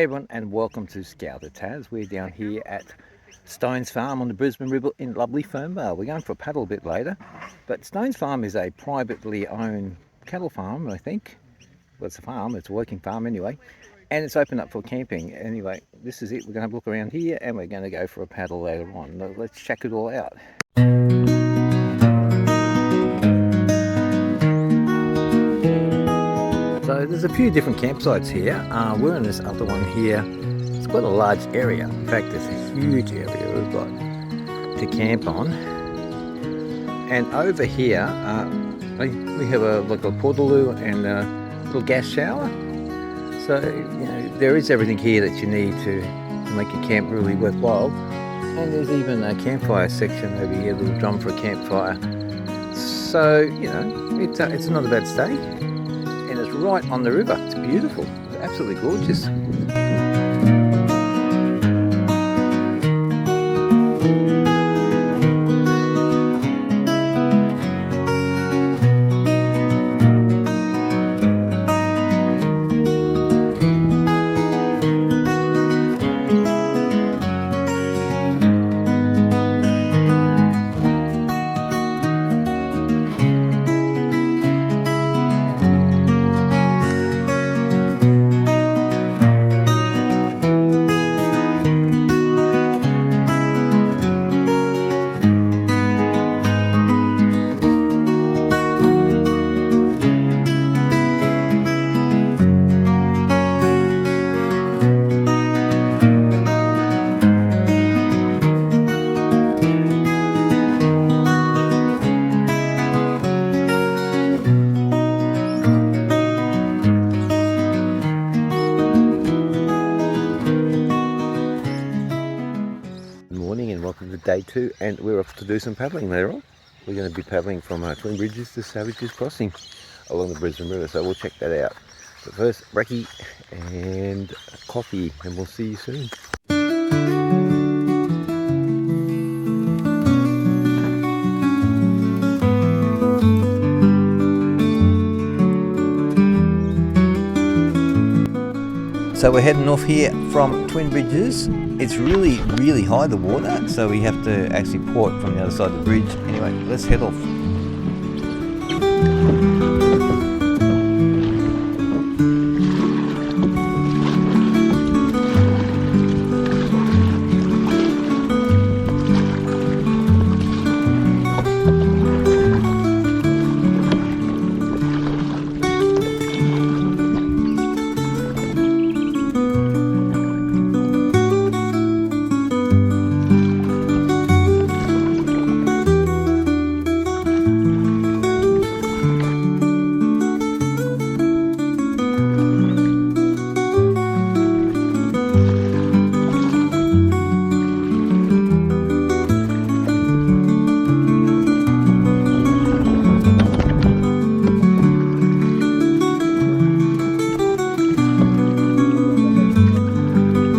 Hi everyone and welcome to Scouter Taz. We're down here at Stones Farm on the Brisbane River in lovely Fernvale. We're going for a paddle a bit later, but Stones Farm is a privately owned cattle farm, I think. Well, it's a farm, it's a working farm anyway, and it's open up for camping. Anyway, this is it. We're going to have a look around here and we're going to go for a paddle later on. Let's check it all out. So there's a few different campsites here. We're in this other one here. It's quite a large area. In fact, it's a huge area we've got to camp on. And over here, we have like a portaloo and a little gas shower. So there is everything here that you need to make your camp really worthwhile. And there's even a campfire section over here, a little drum for a campfire. So it's not a bad stay. And it's right on the river. It's beautiful. It's absolutely gorgeous. Welcome to day 2, and we're off to do some paddling later on. We're going to be paddling from Twin Bridges to Savages Crossing along the Brisbane River, so we'll check that out. But first, brekkie and coffee, and we'll see you soon. So we're heading off here from Twin Bridges. It's really high, the water, so we have to actually pour it from the other side of the bridge. Anyway, let's head off.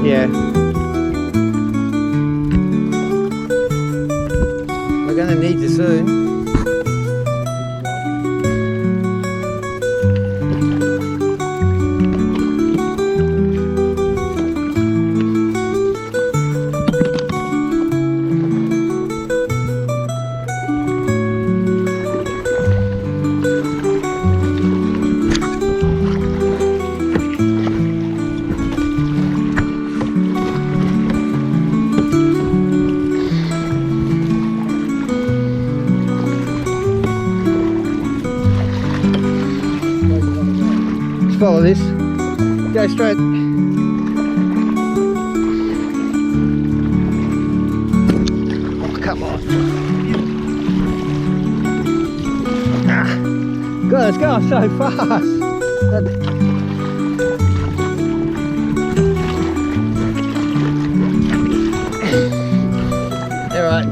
Yeah. We're going to need you soon. Follow this. Go straight. Oh, come on. God, it's going so fast. All right.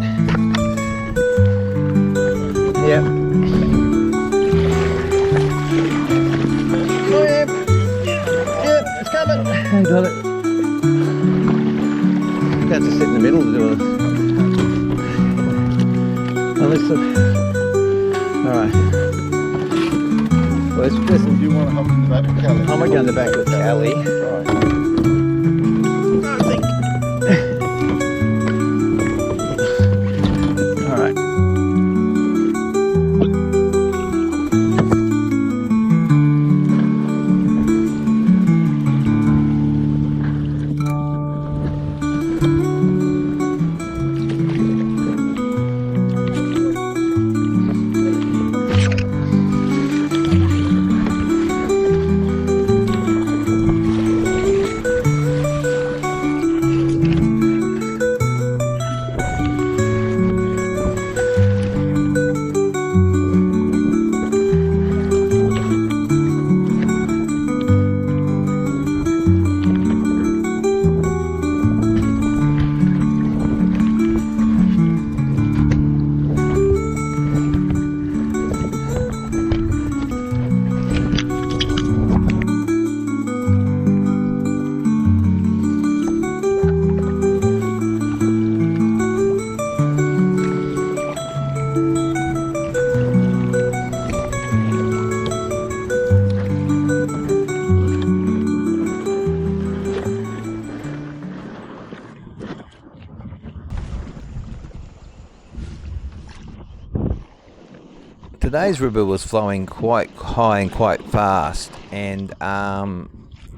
Yep. I got it. You have to sit in the middle to do it. Oh, listen. Alright. Well, do you want to hop in the back with Callie? I'm going to go in the back with Callie. Right. today's river was flowing quite high and quite fast, and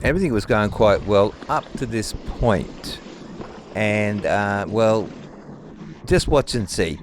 everything was going quite well up to this point. And well, just watch and see.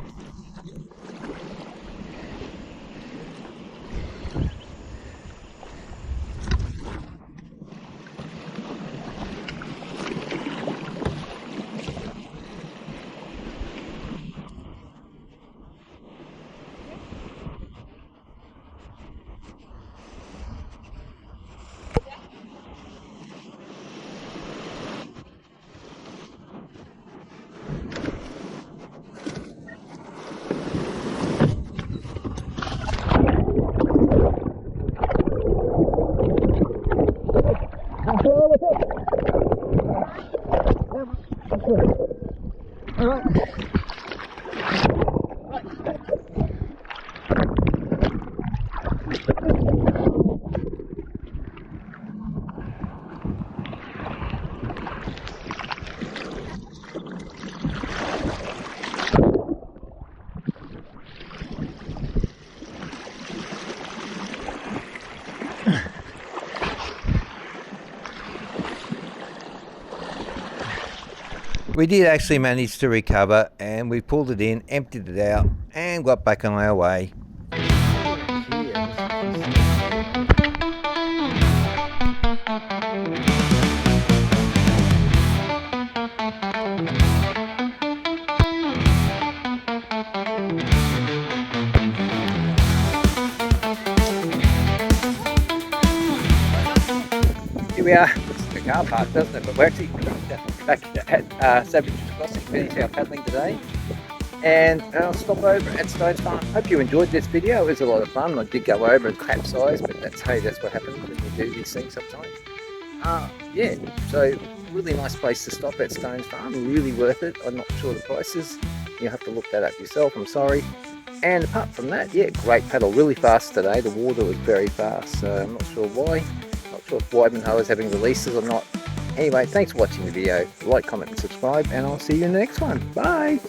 We did actually manage to recover, and we pulled it in, emptied it out, and got back on our way. Here we are. The car park, doesn't it? But we're actually back at Savage Crossing, finished our paddling today, and I'll stop over at Stones Farm. Hope you enjoyed this video. It was a lot of fun. I did go over and capsize, but that's what happens when you do these things sometimes. Yeah, so really nice place to stop at Stones Farm. Really worth it. I'm not sure the prices. You'll have to look that up yourself. I'm sorry. And apart from that, yeah, great paddle. Really fast today. The water was very fast, so I'm not sure why. Not sure if Widemanhoe is having releases or not. Anyway, thanks for watching the video. Like, comment and subscribe, and I'll see you in the next one. Bye!